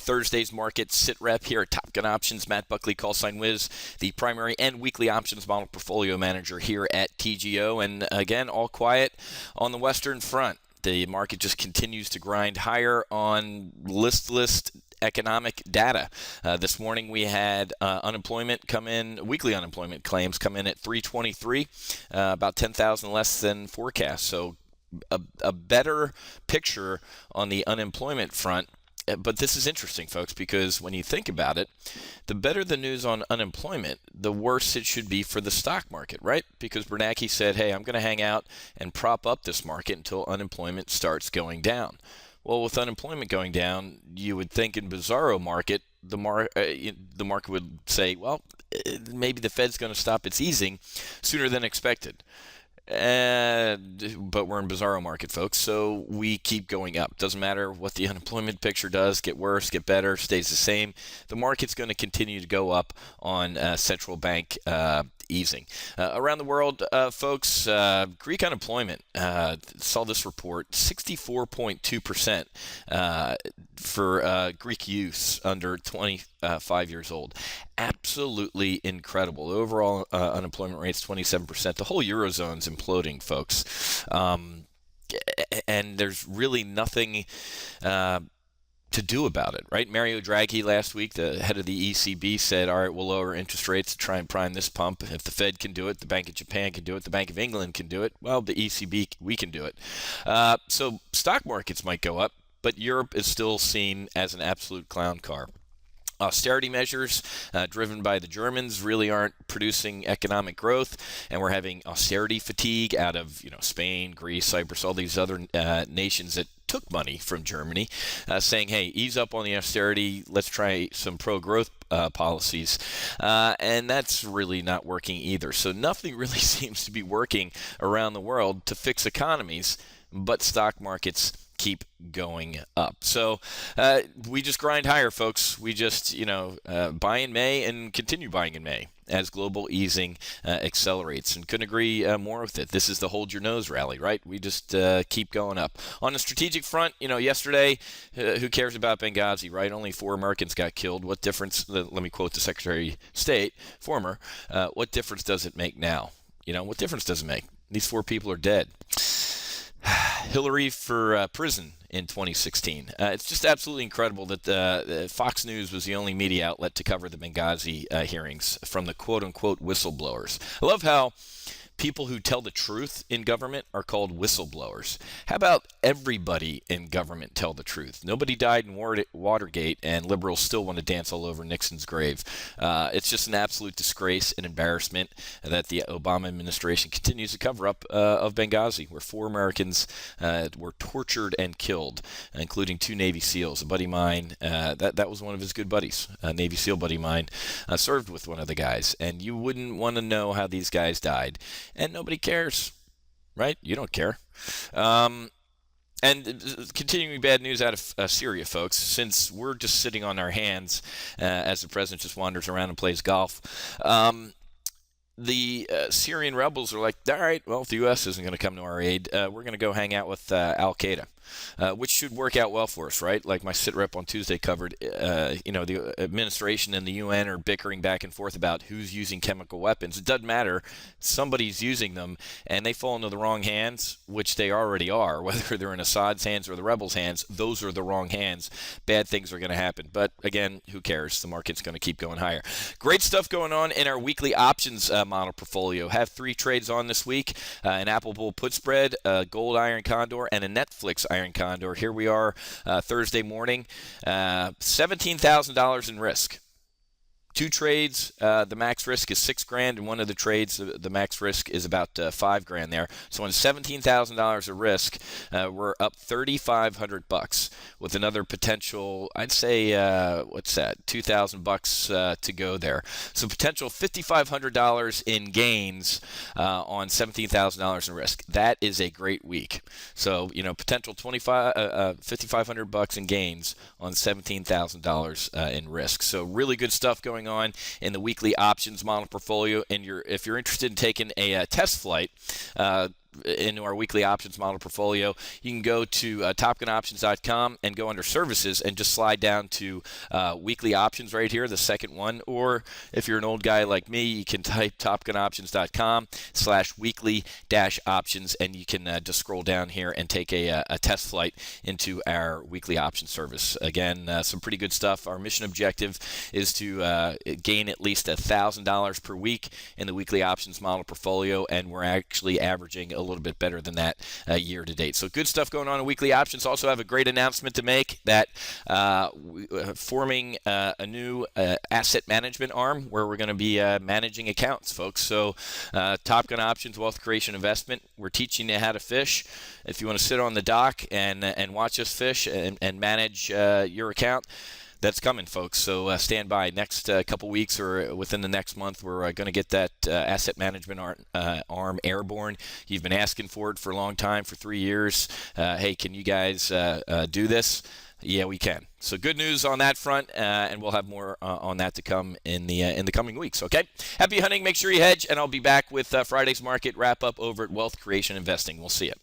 Thursday's market. SITREP here at Top Gun Options. Matt Buckley, call sign Whiz, the primary and weekly options model portfolio manager here at TGO. And again, all quiet on the Western Front. The market just continues to grind higher on listless economic data. This morning we had unemployment come in, weekly unemployment claims come in at 323, about 10,000 less than forecast. So a better picture on the unemployment front. But this is interesting, folks, because when you think about it, the better the news on unemployment, the worse it should be for the stock market, right? Because Bernanke said, hey, I'm going to hang out and prop up this market until unemployment starts going down. Well, with unemployment going down, you would think in bizarro market, the market would say, well, maybe the Fed's going to stop its easing sooner than expected. But we're in bizarro market, folks, so we keep going up. Doesn't matter what the unemployment picture does, get worse, get better, stays the same. The market's going to continue to go up on central bank easing. Around the world, folks, Greek unemployment, saw this report, 64.2% for Greek youths under 25 years old. Absolutely incredible. The overall unemployment rate's 27%. The whole Eurozone's imploding, folks. And there's really nothing to do about it, right? Mario Draghi last week, the head of the ECB, said, all right, we'll lower interest rates to try and prime this pump. If the Fed can do it, the Bank of Japan can do it, the Bank of England can do it, well, the ECB, we can do it. So stock markets might go up, but Europe is still seen as an absolute clown car. Austerity measures driven by the Germans really aren't producing economic growth, and we're having austerity fatigue out of Spain, Greece, Cyprus, all these other nations that took money from Germany, saying, hey, ease up on the austerity, let's try some pro-growth policies, and that's really not working either. So nothing really seems to be working around the world to fix economies, but stock markets keep going up. So we just grind higher, folks. We just, buy in May and continue buying in May as global easing accelerates, and couldn't agree more with it. This is the hold your nose rally, right? We just keep going up. On the strategic front, yesterday, who cares about Benghazi, right? Only 4 Americans got killed. What difference, let me quote the Secretary of State, former, what difference does it make now? What difference does it make? These 4 people are dead. Hillary for prison in 2016. It's just absolutely incredible that Fox News was the only media outlet to cover the Benghazi hearings from the quote-unquote whistleblowers. I love how people who tell the truth in government are called whistleblowers. How about everybody in government tell the truth? Nobody died in Watergate, and liberals still want to dance all over Nixon's grave. It's just an absolute disgrace and embarrassment that the Obama administration continues to cover up of Benghazi, where 4 Americans were tortured and killed, including 2 Navy SEALs. A buddy of mine, that was one of his good buddies, a Navy SEAL buddy of mine, served with one of the guys, and you wouldn't want to know how these guys died. And nobody cares, right? You don't care. And continuing bad news out of Syria, folks, since we're just sitting on our hands as the president just wanders around and plays golf. The Syrian rebels are like, all right, well, if the U.S. isn't going to come to our aid, we're going to go hang out with Al-Qaeda, which should work out well for us, right? Like my SITREP on Tuesday covered, the administration and the UN are bickering back and forth about who's using chemical weapons. It doesn't matter. Somebody's using them, and they fall into the wrong hands, which they already are. Whether they're in Assad's hands or the rebels' hands, those are the wrong hands. Bad things are going to happen. But, again, who cares? The market's going to keep going higher. Great stuff going on in our weekly options model portfolio. Have 3 trades on this week, an Apple Bull put spread, a gold iron condor, and a Netflix iron condor. Here we are Thursday morning, $17,000 in risk. 2 trades, the max risk is $6,000, and one of the trades, the max risk is about $5,000 there. So on $17,000 of risk, we're up $3,500 with another potential, I'd say, what's that, $2,000 to go there. So potential $5,500 in gains on $17,000 in risk. That is a great week. So potential $5,500 in gains on $17,000 in risk. So really good stuff going on in the weekly options model portfolio. And if you're interested in taking a test flight, into our weekly options model portfolio, you can go to topgunoptions.com and go under services and just slide down to weekly options right here, the second one. Or if you're an old guy like me, you can type topgunoptions.com/weekly-options, and you can just scroll down here and take a test flight into our weekly option service. Again, some pretty good stuff. Our mission objective is to gain at least $1,000 per week in the weekly options model portfolio, and we're actually averaging a little bit better than that year to date. So good stuff going on in weekly options. Also have a great announcement to make that forming a new asset management arm where we're going to be managing accounts, folks. So Top Gun Options Wealth Creation Investment, we're teaching you how to fish. If you want to sit on the dock and watch us fish and manage your account, that's coming, folks. So stand by. Next couple weeks or within the next month, we're going to get that asset management arm airborne. You've been asking for it for a long time, for 3 years. Hey, can you guys do this? Yeah, we can. So good news on that front, and we'll have more on that to come in the coming weeks. Okay. Happy hunting. Make sure you hedge, and I'll be back with Friday's market wrap up over at Wealth Creation Investing. We'll see you.